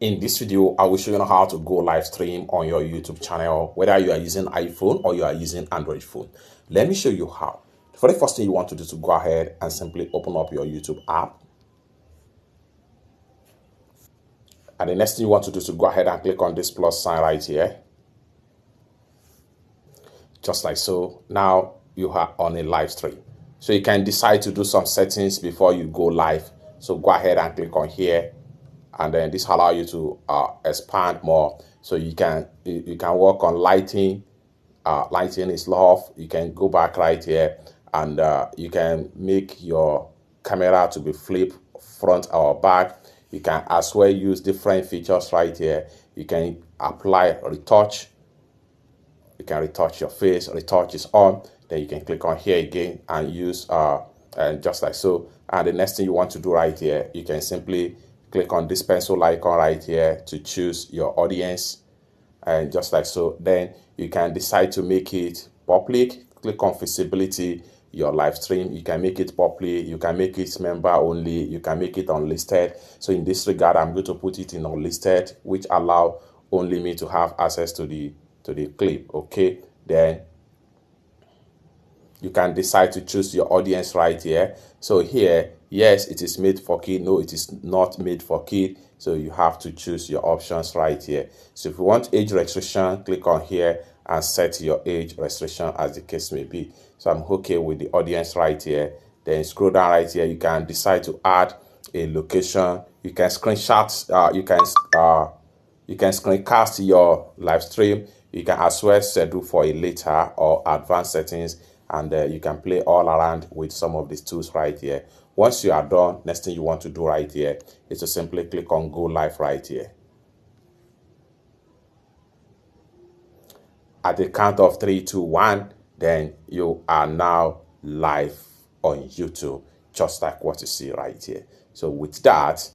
In this video, I will show you how to go live stream on your YouTube channel, whether you are using iPhone or you are using Android phone. Let me show you how. For the first thing you want to do to go ahead and simply open up your YouTube app. And the next thing you want to do is to go ahead and click on this plus sign right here. Just like so. Now you are on a live stream. So you can decide to do some settings before you go live. So go ahead and click on here. And then this allow you to expand more, so you can work on lighting. Lighting is off. You can go back right here, and you can make your camera to be flip front or back. You can as well use different features right here. You can apply retouch. You can retouch your face. Retouch is on. Then you can click on here again and use and just like so. And the next thing you want to do right here, you can simply click on this pencil icon right here to choose your audience, and just like so. Then you can decide to make it public. Click on visibility, your live stream. You can make it public, you can make it member only, you can make it unlisted. So in this regard, I'm going to put it in unlisted, which allow only me to have access to the clip. Okay, then you can decide to choose your audience right here. So here, yes, it is made for kid. No, it is not made for kid. So you have to choose your options right here. So if you want age restriction, click on here and set your age restriction as the case may be. So I'm okay with the audience right here. Then scroll down right here. You can decide to add a location. You can screenshot. You can screencast your live stream. You can as well schedule for a later or advanced settings, and you can play all around with some of these tools right here. Once you are done, next thing you want to do right here is to simply click on go live right here. At the count of 3, 2, 1, then you are now live on YouTube, just like what you see right here. So with that,